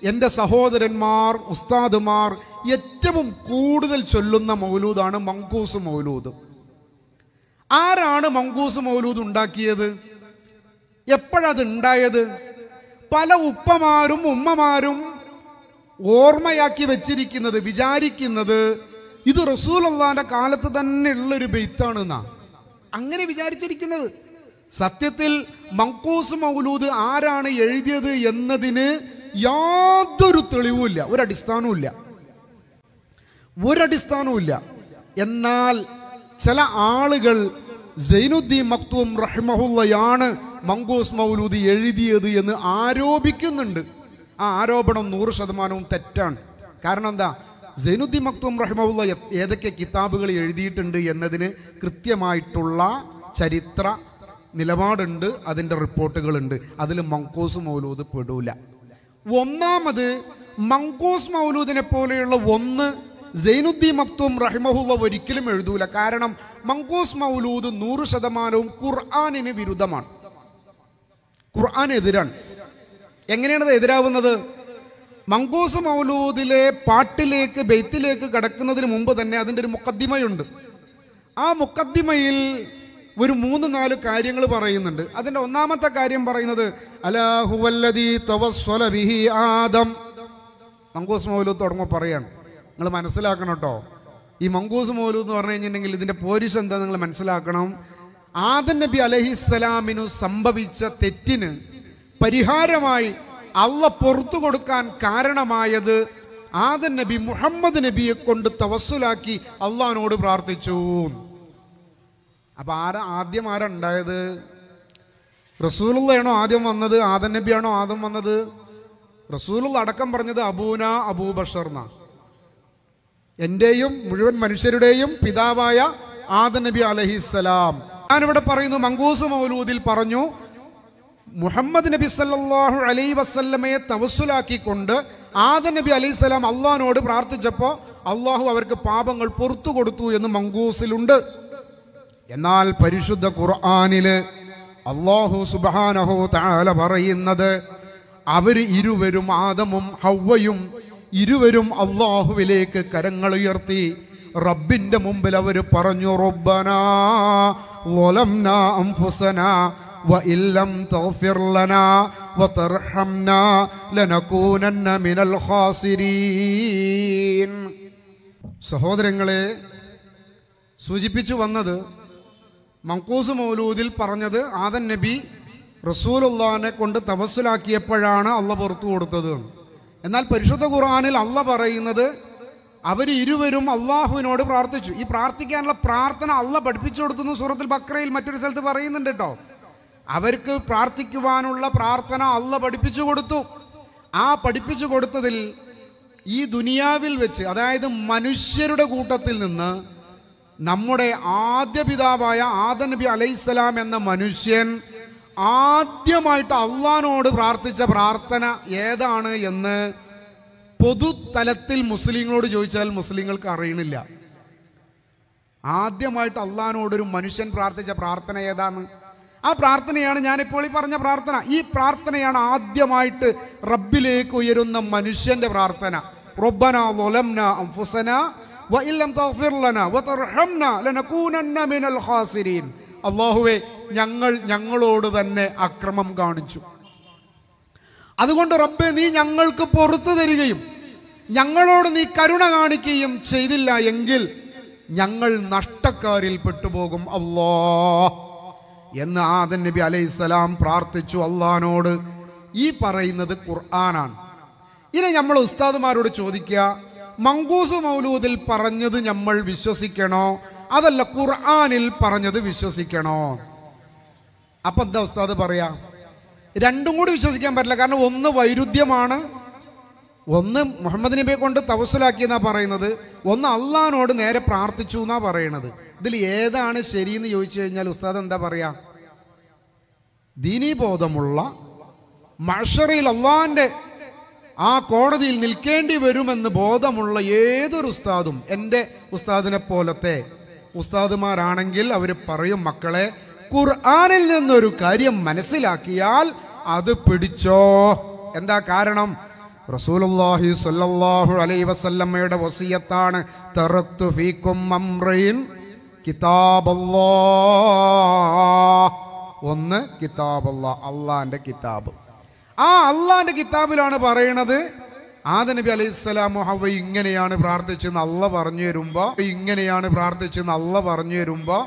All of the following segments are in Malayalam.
എൻ്റെ സഹോദരന്മാർ, ഉസ്താദുമാർ ഏറ്റവും കൂടുതൽ ചൊല്ലുന്ന മൗലൂദാണ് മങ്കൂസ് മൗലൂദ്. ആരാണ് മങ്കൂസ് മൗലൂദ് ഉണ്ടാക്കിയത്? എപ്പോഴത് ഉണ്ടായത്? പല ഉപ്പമാരും ഉമ്മമാരും ഓർമ്മയാക്കി വെച്ചിരിക്കുന്നത്, വിചാരിക്കുന്നത് ഇത് റസൂലുള്ളാഹിന്റെ കാലത്ത് തന്നെ ഉള്ളൊരു ബെയ്ത്താണെന്നാ അങ്ങനെ വിചാരിച്ചിരിക്കുന്നത്. സത്യത്തിൽ മങ്കൂസ് മൗലൂദ് ആരാണ് എഴുതിയത് എന്നതിന് യാതൊരു തെളിവുമില്ല, ഒരടിസ്ഥാനവുമില്ല. എന്നാൽ ചില ആളുകൾ സൈനുദ്ദീൻ മക്തൂം റഹിമഹുള്ളയാണ് മങ്കൂസ് മൗലൂദ് എഴുതിയത് എന്ന് ആരോപിക്കുന്നുണ്ട്. ആ ആരോപണം 100% തെറ്റാണ്. കാരണം എന്താ? സൈനുദ്ദീൻ മക്തൂം റഹിമഹുള്ള ഏതൊക്കെ കിതാബുകൾ എഴുതിയിട്ടുണ്ട് എന്നതിന് കൃത്യമായിട്ടുള്ള ചരിത്ര നിലപാടുണ്ട്, അതിൻ്റെ റിപ്പോർട്ടുകളുണ്ട്. അതിൽ മങ്കൂസ് മൗലൂദ് പെടൂല. ഒന്നാമത് മങ്കൂസ് മൗലൂദിനെ പോലെയുള്ള ഒന്ന് സൈനുദ്ദീൻ മക്തൂം റഹിമഹുള്ള ഒരിക്കലും എഴുതൂല. കാരണം മങ്കൂസ് മൗലൂദ് 100% ഖുർആനിന് വിരുദ്ധമാണ്, ഖുർആനെതിരാണ്. എങ്ങനെയാണത് എതിരാവുന്നത്? മങ്കൂസ് മൗലൂദിലെ പാട്ടിലേക്ക്, ബെയ്ത്തിലേക്ക് കടക്കുന്നതിന് മുമ്പ് തന്നെ അതിൻ്റെ ഒരു മുഖദ്ദിമയുണ്ട്. ആ മുഖദ്ദിമയിൽ ഒരു 3-4 കാര്യങ്ങൾ പറയുന്നുണ്ട്. അതിൻ്റെ ഒന്നാമത്തെ കാര്യം പറയുന്നത് അലാ ഹുവല്ലദീ തവസ്സല ബിഹി ആദം. മങ്കൂസ് മൗലൂദ് തുടങ്ങുമ്പോൾ പറയാണ്, നിങ്ങൾ മനസ്സിലാക്കണം കേട്ടോ, ഈ മങ്കൂസ് മൗലൂദ് എന്ന് പറഞ്ഞു കഴിഞ്ഞിട്ടുണ്ടെങ്കിൽ ഇതിൻ്റെ പോരിഷ എന്താ നിങ്ങൾ മനസ്സിലാക്കണം. ആദം നബി അലൈഹിസ്സലാമിനു സംഭവിച്ച തെറ്റിന് പരിഹാരമായി അള്ളാഹ് പുറത്തു കൊടുക്കാൻ കാരണമായത് ആദം നബി മുഹമ്മദ് നബിയെ കൊണ്ട് തവസ്സുലാക്കി അള്ളാഹിനോട് പ്രാർത്ഥിച്ചു. അപ്പൊ ആദ്യം ആരാ ഉണ്ടായത്? റസൂലുള്ളയാണോ ആദ്യം വന്നത്? ആദം നബിയാണോ ആദ്യം വന്നത്? റസൂലുള്ള അടക്കം പറഞ്ഞത് അബൂന അബൂബഷർ എന്നാ. എന്റെയും മുഴുവൻ മനുഷ്യരുടെയും പിതാവായ ആദം നബി അലൈഹിസ്സലാം. ഞാനിവിടെ പറയുന്നു, മങ്കൂസ് മൗലൂദിൽ പറഞ്ഞു മുഹമ്മദ് നബി സല്ലല്ലാഹു അലൈഹി വസല്ലമയെ തവസ്സുലാക്കിക്കൊണ്ട് ആദം നബി അലൈഹിസ്സലാം അള്ളാഹിനോട് പ്രാർത്ഥിച്ചപ്പോൾ അള്ളാഹു അവർക്ക് പാപങ്ങൾ പുറത്തു കൊടുത്തു എന്ന് മങ്കൂസിലുണ്ട്. എന്നാൽ പരിശുദ്ധ ഖുർആനില് അല്ലാഹു സുബ്ഹാനഹു തആല പറയുന്നത് അവര് ഇരുവരും, ആദമും ഹവ്വയും ഇരുവരും അല്ലാഹുവിലേക്ക് കരങ്ങൾ ഉയർത്തി റബ്ബിന്റെ മുമ്പിൽ അവർ പറഞ്ഞു, റബ്ബനാ വലംനാ അൻഫുസനാ വഇല്ലം തഗ്ഫിർ ലനാ വതർഹംനാ ലനകൂനന്ന മിനൽ ഖാസിരീൻ. സഹോദരങ്ങളെ, സൂചിപ്പിച്ചു വന്നത് മങ്കൂസ് മൗലൂദിൽ പറഞ്ഞത് ആദം നബി റസൂലുള്ളാഹിനെ കൊണ്ട് തവസ്സുലാക്കിയപ്പോഴാണ് അള്ളാഹ് പുറത്തു കൊടുത്തത്. എന്നാൽ പരിശുദ്ധ ഖുർആനിൽ അള്ളാഹ് പറയുന്നത് അവർ ഇരുവരും അള്ളാഹുവിനോട് പ്രാർത്ഥിച്ചു. ഈ പ്രാർത്ഥിക്കാനുള്ള പ്രാർത്ഥന അള്ളാഹ് പഠിപ്പിച്ചു കൊടുത്തു. സൂറത്തുൽ ബഖറയിൽ മറ്റൊരു സ്ഥലത്ത് പറയുന്നുണ്ട് കേട്ടോ, അവർക്ക് പ്രാർത്ഥിക്കുവാനുള്ള പ്രാർത്ഥന അള്ളാഹ് പഠിപ്പിച്ചു കൊടുത്തു. ആ പഠിപ്പിച്ചു കൊടുത്തതിൽ ഈ ദുനിയാവിൽ വെച്ച്, അതായത് മനുഷ്യരുടെ കൂട്ടത്തിൽ നിന്ന് നമ്മുടെ ആദ്യ പിതാവായ ആദം നബി അലൈഹിസ്സലാം എന്ന മനുഷ്യൻ ആദ്യമായിട്ട് അള്ളാഹിനോട് പ്രാർത്ഥിച്ച പ്രാർത്ഥന ഏതാണ് എന്ന് പൊതുതലത്തിൽ മുസ്ലിങ്ങളോട് ചോദിച്ചാൽ മുസ്ലിങ്ങൾക്ക് അറിയണില്ല. ആദ്യമായിട്ട് അള്ളാഹിനോടൊരു മനുഷ്യൻ പ്രാർത്ഥിച്ച പ്രാർത്ഥന ഏതാണ്? ആ പ്രാർത്ഥനയാണ് ഞാനിപ്പോൾ ഈ പറഞ്ഞ പ്രാർത്ഥന. ഈ പ്രാർത്ഥനയാണ് ആദ്യമായിട്ട് റബ്ബിലേക്ക് ഉയരുന്ന മനുഷ്യന്റെ പ്രാർത്ഥന. റബ്ബനാ വലംനാ അൻഫുസനാ വഇല്ലം തഗ്ഫിർ ലനാ വതർഹംനാ ലനകൂനന്ന മിനൽ ഖാസിരീൻ. അല്ലാഹുവേ, ഞങ്ങളോട് തന്നെ അക്രമം കാണിച്ചു, അതുകൊണ്ട് റബ്ബേ നീ ഞങ്ങൾക്ക് പുറത്തു തരികയും ഞങ്ങളോട് നീ കരുണ കാണിക്കുകയും ചെയ്തില്ല എങ്കിൽ ഞങ്ങൾ നഷ്ടക്കാരിൽ പെട്ടുപോകും അല്ലാഹ് എന്ന് ആദം നബി അലൈഹിസ്സലാം പ്രാർത്ഥിച്ചു അള്ളാഹിനോട്. ഈ പറയുന്നത് ഖുർആനാണ്. ഇനി നമ്മൾ ഉസ്താദുമാരോട് ചോദിക്കുക, മങ്കൂസ് മൗലൂദിൽ പറഞ്ഞത് നമ്മൾ വിശ്വസിക്കണോ അതല്ല ഖുർആനിൽ പറഞ്ഞത് വിശ്വസിക്കണോ? അപ്പൊ എന്താ ഉസ്താദ് പറയാ? രണ്ടും കൂടി വിശ്വസിക്കാൻ പറ്റില്ല. കാരണം ഒന്ന് വൈരുദ്ധ്യമാണ്. ഒന്ന് മുഹമ്മദ് നബിയെ കൊണ്ട് തവസ്സുലാക്കിയെന്നാ പറയുന്നത്, ഒന്ന് അള്ളാഹിനോട് നേരെ പ്രാർത്ഥിച്ചു എന്നാ പറയണത്. ഇതിൽ ഏതാണ് ശരിയെന്ന് ചോദിച്ചു കഴിഞ്ഞാൽ ഉസ്താദ് എന്താ പറയാ? ദീനീബോധമുള്ള, മഹ്ശറിൽ അള്ളാഹിന്റെ ആ കോടതിയിൽ നിൽക്കേണ്ടി വരുമെന്ന് ബോധമുള്ള ഏതൊരു ഉസ്താദും, എൻ്റെ ഉസ്താദിനെ പോലത്തെ ഉസ്താദുമാരാണെങ്കിൽ അവർ പറയും, മക്കളെ, ഖുർആനിൽ നിന്നൊരു കാര്യം മനസ്സിലാക്കിയാൽ അത് പിടിച്ചോ. എന്താ കാരണം? റസൂലുള്ളാഹി സ്വല്ലല്ലാഹു അലൈഹി വസല്ലമയുടെ വസിയത്താണ്, തറക്തു ഫീക്കും അംറൈൻ കിതാബല്ലാഹ്. ഒന്ന് കിതാബല്ലാഹ്, അള്ളാന്റെ കിതാബ്. ആ അള്ളാന്റെ കിതാബിലാണ് പറയണത് ആദം നബി അലൈഹിസ്സലാമു ഹവ്വ ഇങ്ങനെയാണ് പ്രാർത്ഥിച്ചെന്ന് അള്ള പറഞ്ഞു തരുമ്പോ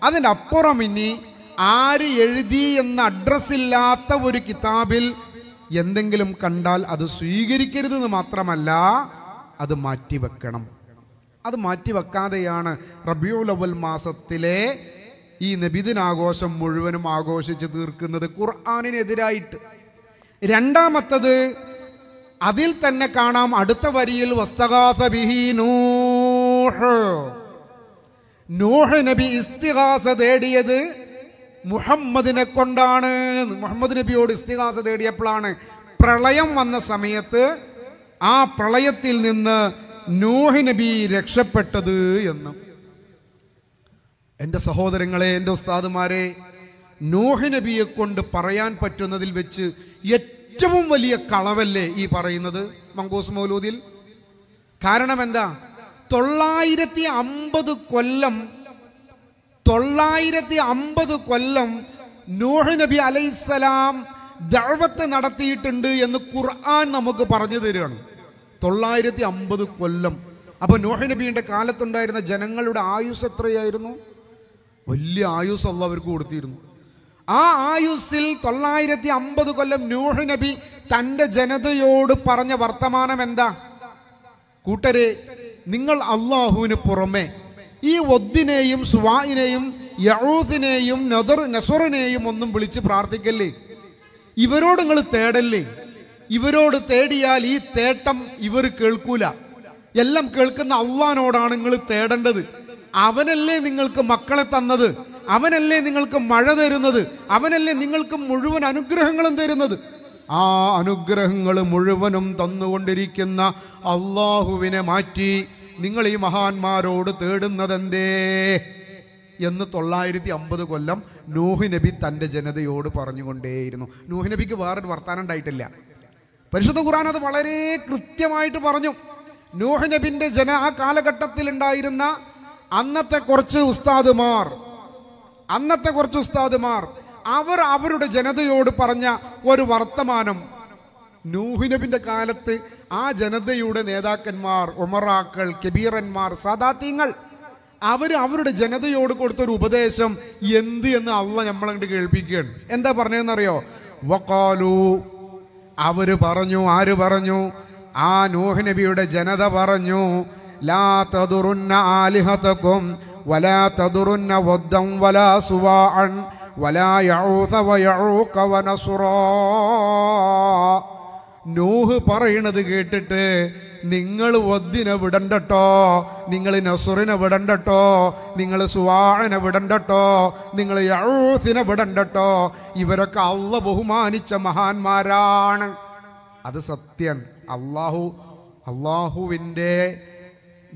അതിൻ്റെ അപ്പുറം ഇനി ആര് എഴുതി എന്ന അഡ്രസ് ഇല്ലാത്ത ഒരു കിതാബിൽ എന്തെങ്കിലും കണ്ടാൽ അത് സ്വീകരിക്കരുതെന്ന് മാത്രമല്ല, അത് മാറ്റിവെക്കണം. അത് മാറ്റിവെക്കാതെയാണ് റബീഉൽ അവ്വൽ മാസത്തിലെ ഈ നബിദിനാഘോഷം മുഴുവനും ആഘോഷിച്ച് തീർക്കുന്നത് ഖുർആനിനെതിരായിട്ട്. രണ്ടാമത്തത് അതിൽ തന്നെ കാണാം, അടുത്ത വരിയിൽ വസ്തഗാസ ബിഹി നൂഹ് നബി ഇസ്തിഗാസ തേടിയത് മുഹമ്മദിനെ കൊണ്ടാണ്. മുഹമ്മദ് നബിയോട് ഇസ്തിഗാസ തേടിയപ്പോഴാണ് പ്രളയം വന്ന സമയത്ത് ആ പ്രളയത്തിൽ നിന്ന് നൂഹ് നബി രക്ഷപ്പെട്ടത് എന്ന്. എൻ്റെ സഹോദരങ്ങളെ, എൻ്റെ ഉസ്താദുമാരെ, നൂഹ് നബിയെ കൊണ്ട് പറയാൻ പറ്റുന്നതിൽ വെച്ച് ഏറ്റവും വലിയ കളവല്ലേ ഈ പറയുന്നത് മങ്കൂസ് മൗലൂദിൽ? കാരണം എന്താ? 950 കൊല്ലം നൂഹ് നബി അലൈഹിസ്സലാം ദഅവത്ത് നടത്തിയിട്ടുണ്ട് എന്ന് ഖുർആൻ നമുക്ക് പറഞ്ഞു തരികയാണ്. 950 കൊല്ലം. അപ്പൊ നൂഹ് നബിയുടെ കാലത്തുണ്ടായിരുന്ന ജനങ്ങളുടെ ആയുസ് എത്രയായിരുന്നു? വലിയ ആയുസ് അല്ലാഹു അവർക്ക് കൊടുത്തിരുന്നു. ആ ആയുസ്സിൽ 950 കൊല്ലം നൂഹ് നബി തൻ്റെ ജനതയോട് പറഞ്ഞ വർത്തമാനം എന്താ? കൂട്ടരെ, നിങ്ങൾ അള്ളാഹുവിന് പുറമെ ഈ ഒദ്ദിനെയും സുവാഇനെയും യഊസിനെയും നസറിനെയും ഒന്നും വിളിച്ച് പ്രാർത്ഥിക്കല്ലേ. ഇവരോട് നിങ്ങൾ തേടല്ലേ. ഇവരോട് തേടിയാൽ ഈ തേട്ടം ഇവർ കേൾക്കൂല. എല്ലാം കേൾക്കുന്ന അള്ളാഹിനോടാണ് നിങ്ങൾ തേടേണ്ടത്. അവനല്ലേ നിങ്ങൾക്ക് മക്കളെ തന്നത്, അവനല്ലേ നിങ്ങൾക്ക് മഴ തരുന്നത്, അവനല്ലേ നിങ്ങൾക്ക് മുഴുവൻ അനുഗ്രഹങ്ങളും തരുന്നത്. ആ അനുഗ്രഹങ്ങൾ മുഴുവനും തന്നുകൊണ്ടിരിക്കുന്ന അള്ളാഹുവിനെ മാറ്റി നിങ്ങൾ ഈ മഹാന്മാരോട് തേടുന്നതെന്തേ എന്ന് 950 കൊല്ലം നൂഹ് നബി തൻ്റെ ജനതയോട് പറഞ്ഞുകൊണ്ടേയിരുന്നു. നൂഹ് നബിക്ക് വേറൊരു വർത്താനം ഉണ്ടായിട്ടില്ല. പരിശുദ്ധ ഖുർആൻ അത് വളരെ കൃത്യമായിട്ട് പറഞ്ഞു. നൂഹ് നബിന്റെ ആ കാലഘട്ടത്തിൽ ഉണ്ടായിരുന്ന അന്നത്തെ കുറച്ച് ഉസ്താദുമാർ അവർ അവരുടെ ജനതയോട് പറഞ്ഞ ഒരു വർത്തമാനം, നൂഹ് നബിന്റെ കാലത്ത് ആ ജനതയുടെ നേതാക്കന്മാർ, ഉമറാക്കൾ, കബീറന്മാർ, സാദാത്യങ്ങൾ അവരുടെ ജനതയോട് കൊടുത്തൊരു ഉപദേശം എന്ത് എന്ന് അള്ളാഹ് നമ്മളങ്ങോട്ട് കേൾപ്പിക്കുകയാണ്. എന്താ പറഞ്ഞതെന്നറിയോ? വഖാലു, അവര് പറഞ്ഞു. ആര് പറഞ്ഞു? ആ നൂഹ് നബിയുടെ ജനത പറഞ്ഞു, ലാ തദുറുന്ന ആലിഹതകും വലാ തദുറുന്ന വദ്ദൻ വലാ സുവാഅൻ വലാ യഊസ വയഊക വനസ്റാ. നൂഹ് പറയണത് കേട്ടിട്ട് നിങ്ങൾ വദ്ദിനെ വിടണ്ടട്ടോ, നിങ്ങൾ നസ്റിനെ വിടണ്ടട്ടോ, നിങ്ങൾ സുവാഅനെ വിടണ്ടട്ടോ, നിങ്ങൾ യഊസിനെ വിടണ്ടട്ടോ. ഇവരൊക്കെ അള്ളാഹ് ബഹുമാനിച്ച മഹാന്മാരാണ്. അത് സത്യം. അള്ളാഹുവിൻ്റെ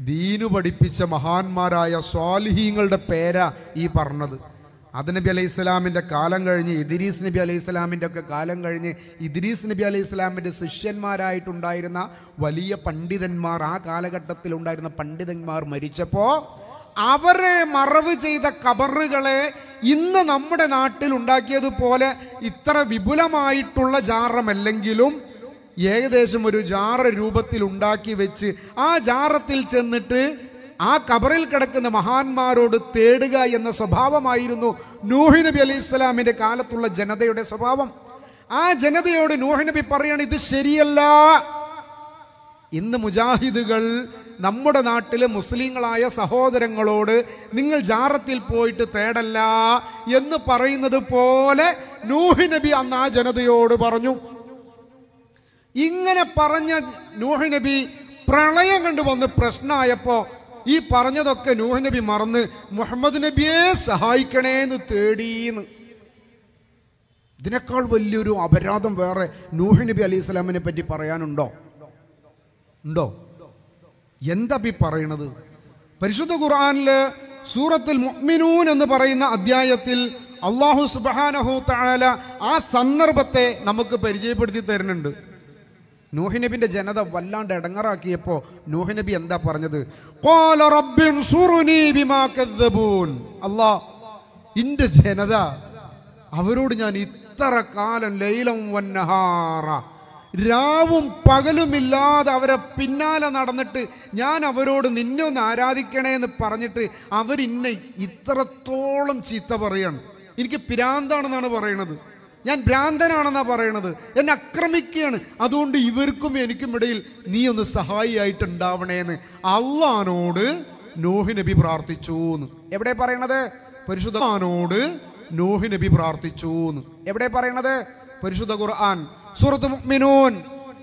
ദീനു പഠിപ്പിച്ച മഹാന്മാരായ സ്വാലിഹീങ്ങളുടെ പേരാ ഈ പറഞ്ഞത്. ആദം നബി അലൈഹി സ്വലാമിൻ്റെ കാലം കഴിഞ്ഞ് ഇദ്രീസ് നബി അലൈഹി സ്വലാമിൻ്റെ ഒക്കെ കാലം കഴിഞ്ഞ് ഇദ്രീസ് നബി അലൈഹി സ്വലാമിൻ്റെ ശിഷ്യന്മാരായിട്ടുണ്ടായിരുന്ന വലിയ പണ്ഡിതന്മാർ, ആ കാലഘട്ടത്തിൽ ഉണ്ടായിരുന്ന പണ്ഡിതന്മാർ മരിച്ചപ്പോൾ അവരെ മറവ് ചെയ്ത ഖബറുകളെ ഇന്ന് നമ്മുടെ നാട്ടിൽ ഉണ്ടാക്കിയതുപോലെ ഇത്ര വിപുലമായിട്ടുള്ള ജാറമല്ലെങ്കിലും ഏകദേശം ഒരു ജാറ രൂപത്തിൽ ഉണ്ടാക്കി വെച്ച് ആ ജാറത്തിൽ ചെന്നിട്ട് ആ ഖബറിൽ കിടക്കുന്ന മഹാന്മാരോട് തേടുക എന്ന സ്വഭാവമായിരുന്നു നൂഹ് നബി അലൈഹി സ്വലാമിന്റെ കാലത്തുള്ള ജനതയുടെ സ്വഭാവം. ആ ജനതയോട് നൂഹ് നബി പറയാണ്, ഇത് ശരിയല്ല. ഇന്ന് മുജാഹിദുകൾ നമ്മുടെ നാട്ടിലെ മുസ്ലിങ്ങളായ സഹോദരങ്ങളോട് നിങ്ങൾ ജാറത്തിൽ പോയിട്ട് തേടല്ല എന്ന് പറയുന്നത് പോലെ നൂഹ് നബി അന്ന് ആ ജനതയോട് പറഞ്ഞു. ഇങ്ങനെ പറഞ്ഞ നൂഹ് നബി പ്രളയം കണ്ടുവന്ന് പ്രശ്നമായപ്പോ ഈ പറഞ്ഞതൊക്കെ നൂഹ് നബി മറന്ന് മുഹമ്മദ് നബിയെ സഹായിക്കണേന്ന് തേടീന്ന്. ഇതിനേക്കാൾ വലിയൊരു അപരാധം വേറെ നൂഹ് നബി അലൈഹി സ്വലാമിനെ പറ്റി പറയാനുണ്ടോ? എന്താ ഈ പറയണത്? പരിശുദ്ധ ഖുർആനില് സൂറത്തുൽ മുഅ്മിനൂൻ എന്ന് പറയുന്ന അധ്യായത്തിൽ അല്ലാഹു സുബ്ഹാനഹു തആല ആ സന്ദർഭത്തെ നമുക്ക് പരിചയപ്പെടുത്തി തരുന്നുണ്ട്. നൂഹ് നബിന്റെ ജനത വല്ലാണ്ട് ഇടങ്ങറാക്കിയപ്പോ നൂഹ് നബി എന്താ പറഞ്ഞത്? ഖാല റബ്ബിൻസുർനി ബിമാ കദ്ദബൂൻ. അല്ലാഹ്, ഇന്റെ ജനത അവരോട് ഞാൻ ഇത്ര കാലം ലൈലം വന്നഹാറ, രാവും പകലുമില്ലാതെ അവരെ പിന്നാലെ നടന്നിട്ട് ഞാൻ അവരോട് നിന്നെ ഒന്ന് ആരാധിക്കണേ എന്ന് പറഞ്ഞിട്ട് അവരിന്നെ ഇത്രത്തോളം ചീത്ത പറയാണ്. എനിക്ക് പിരാന്താണെന്നാണ് പറയണത്, ഞാൻ ഭ്രാന്തനാണെന്നാ പറയണത്, എന്നെ ആക്രമിക്കുകയാണ്. അതുകൊണ്ട് ഇവർക്കും എനിക്കും ഇടയിൽ നീ ഒന്ന് സഹായിയായിട്ടുണ്ടാവണേന്ന് അള്ളാനോട് നൂഹ് നബി പ്രാർത്ഥിച്ചു എന്ന്. എവിടെ പറയണത്? പരിശുദ്ധനോട് നൂഹ് നബി പ്രാർത്ഥിച്ചു എന്ന്. എവിടെ പറയണത്? പരിശുദ്ധ ഖുർആൻ, സൂറത്ത് മുഅ്മിനൂൻ,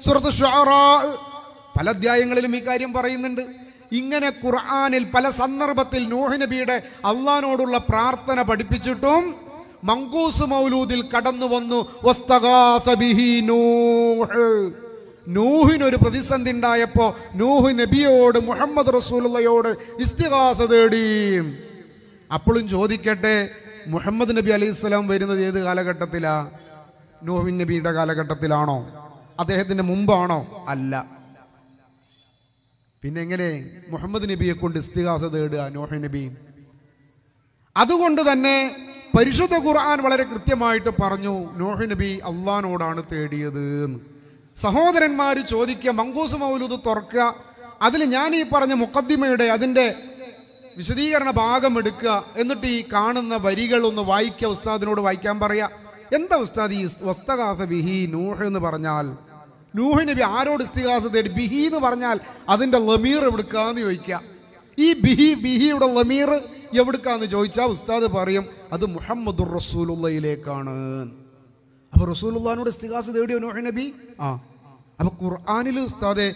സൂറത്ത് ശുഅറാ, പല അധ്യായങ്ങളിലും ഈ കാര്യം പറയുന്നുണ്ട്. ഇങ്ങനെ ഖുർആനിൽ പല സന്ദർഭത്തിൽ നൂഹ് നബിയുടെ അള്ളാനോടുള്ള പ്രാർത്ഥന പഠിപ്പിച്ചിട്ടും മങ്കൂസ് മൗലൂദിൽ കടന്നു വന്നു. വസ്തഗാസ ബിഹി നൂഹ്, നൂഹിനൊരു പ്രതിസന്ധി ഉണ്ടായപ്പോ നൂഹ് നബിയോട്, മുഹമ്മദ് റസൂലുള്ളയോട് ഇസ്തിഗാസ തേടി. അപ്പോഴും ചോദിക്കട്ടെ, മുഹമ്മദ് നബി അലൈഹിസ്സലാം വരുന്നത് ഏത് കാലഘട്ടത്തിലാ? നൂഹ് നബിയുടെ കാലഘട്ടത്തിലാണോ? അദ്ദേഹത്തിന്റെ മുമ്പാണോ? അല്ല. പിന്നെ എങ്ങനെ മുഹമ്മദ് നബിയെ കൊണ്ട് ഇസ്തിഗാസ തേടുക നൂഹ് നബി? അതുകൊണ്ട് തന്നെ പരിശുദ്ധ ഖുർആൻ വളരെ കൃത്യമായിട്ട് പറഞ്ഞു നൂഹ് നബി അള്ളാനോടാണ് തേടിയത് എന്ന്. സഹോദരന്മാർ ചോദിക്കുക, മങ്കൂസ് മൗലൂദ് തുറക്കുക, അതിൽ ഞാൻ ഈ പറഞ്ഞ മുഖദ്ദിമയുടെ അതിൻ്റെ വിശദീകരണ ഭാഗം എടുക്കുക, എന്നിട്ട് ഈ കാണുന്ന വരികൾ ഒന്ന് വായിക്കുക, ഉസ്താദിനോട് വായിക്കാൻ പറയാ. എന്താ ഉസ്താദ് ഈ വസ്തഗാസ ബിഹി നൂഹ് എന്ന് പറഞ്ഞാൽ? നൂഹ് നബി ആരോട് ഇസ്തിഗാസ തേടി? ബിഹി എന്ന് പറഞ്ഞാൽ അതിൻ്റെ ലമീർ എവിടുക്കാന്ന് ചോദിക്കുക. ഈ ബിഹിയുടെ ലമീർ എവിടുക്കാന്ന് ചോദിച്ചാൽ ഉസ്താദ് പറയും അത് മുഹമ്മദുർ റസൂലുള്ളയിലേക്കാണ്. അപ്പൊ റസൂലുള്ളാഹിനോട് ഇസ്തിഗാസ തേടിയോ നൂഹ് നബി? അപ്പൊ ഖുർആനിൽ ഉസ്താദെ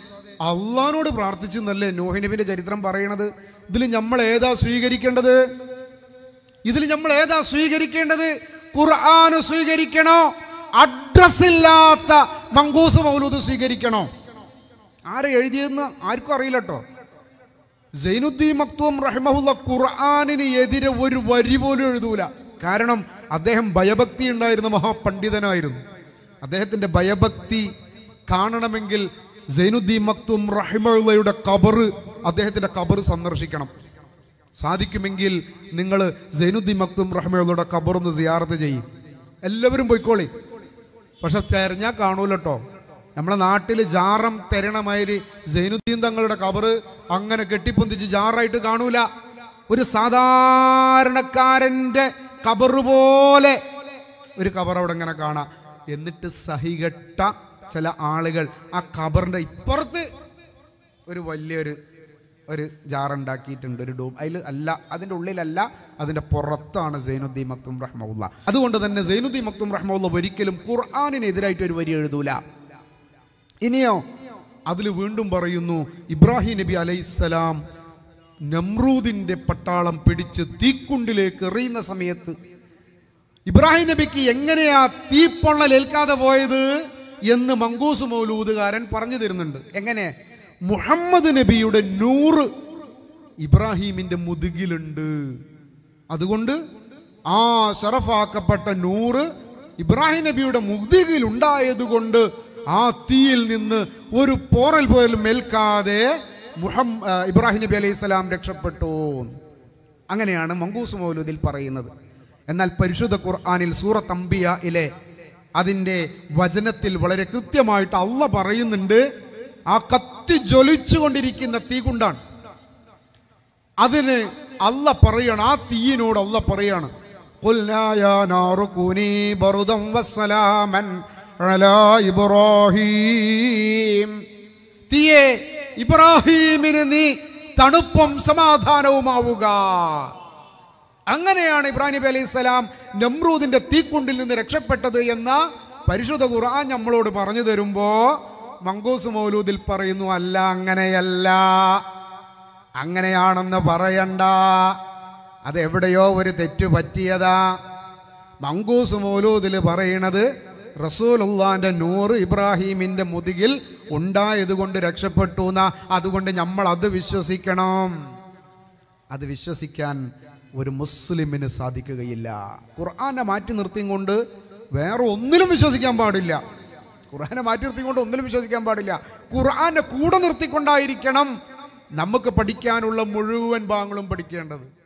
അള്ളാനോട് പ്രാർത്ഥിച്ചെന്നല്ലേ നൂഹ് നബിന്റെ ചരിത്രം പറയണത്? ഇതിൽ നമ്മൾ ഏതാ സ്വീകരിക്കേണ്ടത്? ഖുർആന് സ്വീകരിക്കണോ, അഡ്രസ് ഇല്ലാത്ത മങ്കൂസ് മൗലൂദ് സ്വീകരിക്കണോ? ആരെ എഴുതിയെന്ന് ആർക്കും അറിയില്ല കേട്ടോ. സൈനുദ്ദീൻ മക്തൂം റഹിമഹുള്ള ഖുർആനിന് എതിരെ ഒരു വരി പോലും എഴുതൂല. കാരണം അദ്ദേഹം ഭയഭക്തി ഉണ്ടായിരുന്ന മഹാപണ്ഡിതനായിരുന്നു. അദ്ദേഹത്തിന്റെ ഭയഭക്തി കാണണമെങ്കിൽ സൈനുദ്ദീൻ മക്തൂം റഹിമഹുള്ളയുടെ ഖബറ്, അദ്ദേഹത്തിന്റെ ഖബറ് സന്ദർശിക്കണം. സാധിക്കുമെങ്കിൽ നിങ്ങൾ സൈനുദ്ദീൻ മക്തൂം റഹിമഹുള്ളയുടെ ഖബറൊന്ന് സിയാറത്ത് ചെയ്യും. എല്ലാവരും പോയിക്കോളി. പക്ഷെ തെരഞ്ഞാൽ കാണൂല കേട്ടോ. നമ്മളെ നാട്ടിൽ ജാറം തെരണമാതിരി സൈനുദ്ദീൻ തങ്ങളുടെ ഖബറ് അങ്ങനെ കെട്ടിപ്പൊന്തിച്ച് ജാറായിട്ട് കാണൂല. ഒരു സാധാരണക്കാരന്റെ ഖബറ് പോലെ ഒരു ഖബർ അവിടെ ഇങ്ങനെ കാണാം. എന്നിട്ട് സഹികെട്ട ചില ആളുകൾ ആ ഖബറിന്റെ ഇപ്പുറത്ത് ഒരു വലിയൊരു ജാറുണ്ടാക്കിയിട്ടുണ്ട്, ഒരു ഡോം. അതിൽ അല്ല, അതിൻ്റെ ഉള്ളിലല്ല, അതിൻ്റെ പുറത്താണ് സൈനുദ്ദീൻ മക്തൂം റഹ്മഹുള്ള. അതുകൊണ്ട് തന്നെ സൈനുദ്ദീൻ മക്തൂം റഹ്മഹുള്ള ഒരിക്കലും ഖുർആനിനെതിരായിട്ട് ഒരു വരി എഴുതൂല. ഇനിയോ അതിൽ വീണ്ടും പറയുന്നു, ഇബ്രാഹിം നബി അലൈഹിസ്സലാം നമ്രൂദിന്റെ പട്ടാളം പിടിച്ച് തീക്കുണ്ടിലേക്ക് എറിയുന്ന സമയത്ത് ഇബ്രാഹിം നബിക്ക് എങ്ങനെയാ തീപ്പൊള്ളലേൽക്കാതെ പോയത് എന്ന് മങ്കൂസ് മൗലൂദുകാരൻ പറഞ്ഞു തരുന്നുണ്ട്. എങ്ങനെ? മുഹമ്മദ് നബിയുടെ നൂറ് ഇബ്രാഹിമിന്റെ മുതുകിലുണ്ട്. അതുകൊണ്ട് ആ ഷറഫാക്കപ്പെട്ട നൂറ് ഇബ്രാഹിം നബിയുടെ മുതുകിൽ ഉണ്ടായതുകൊണ്ട് ആ തീയിൽ നിന്ന് ഒരു പോറൽ പോലും ഏൽക്കാതെ ഇബ്രാഹിം നബി അലൈഹി സ്വലാം രക്ഷപ്പെട്ടു. അങ്ങനെയാണ് മങ്കൂസ് മൗലൂദിൽ പറയുന്നത്. എന്നാൽ പരിശുദ്ധ ഖുർആനിൽ സൂറത്ത് അംബിയയിലെ അതിൻ്റെ വചനത്തിൽ വളരെ കൃത്യമായിട്ട് അള്ളാഹ് പറയുന്നുണ്ട്, ആ കത്തി ജ്വലിച്ചുകൊണ്ടിരിക്കുന്ന തീ കൊണ്ടാണ്. അതിന് അള്ളാഹ് പറയാണ്, ആ തീയിനോട് അള്ളാഹ് പറയാണ്, ഖുൽനാ യാ നാറു കൂനി ബർദൻ വസ്സലാമൻ അലാ ഇബ്രാഹീം. തീയേ, ഇബ്രാഹീമിന് നീ തണുപ്പും സമാധാനവുമാവുക. അങ്ങനെയാണ് ഇബ്രാഹിം നബി അലൈഹി സ്വലാം നമ്രൂദിന്റെ തീക്കുണ്ടിൽ നിന്ന് രക്ഷപ്പെട്ടത് എന്ന പരിശുദ്ധ ഖുർആൻ നമ്മളോട് പറഞ്ഞു തരുമ്പോ മങ്കൂസ് മൗലൂദിൽ പറയുന്നു, അല്ല, അങ്ങനെയല്ല, അങ്ങനെയാണെന്ന് പറയണ്ട, അതെവിടെയോ ഒരു തെറ്റ് പറ്റിയതാ. മങ്കൂസ് മൗലൂദിൽ പറയണത് റസൂലുള്ളാന്റെ നൂറ് ഇബ്രാഹീമിന്റെ മുതുകിൽ ഉണ്ടായത് കൊണ്ട് രക്ഷപ്പെട്ടു എന്നാ. അതുകൊണ്ട് നമ്മൾ അത് വിശ്വസിക്കണം. അത് വിശ്വസിക്കാൻ ഒരു മുസ്ലിമിന് സാധിക്കുകയില്ല. ഖുർആനെ മാറ്റി നിർത്തിയും കൊണ്ട് വേറെ ഒന്നിലും വിശ്വസിക്കാൻ പാടില്ല. ഖുർആനെ മാറ്റി നിർത്തിക്കൊണ്ട് ഒന്നിലും വിശ്വസിക്കാൻ പാടില്ല. ഖുർആനെ കൂടെ നിർത്തിക്കൊണ്ടായിരിക്കണം നമുക്ക് പഠിക്കാനുള്ള മുഴുവൻ ഭാഗങ്ങളും പഠിക്കേണ്ടത്.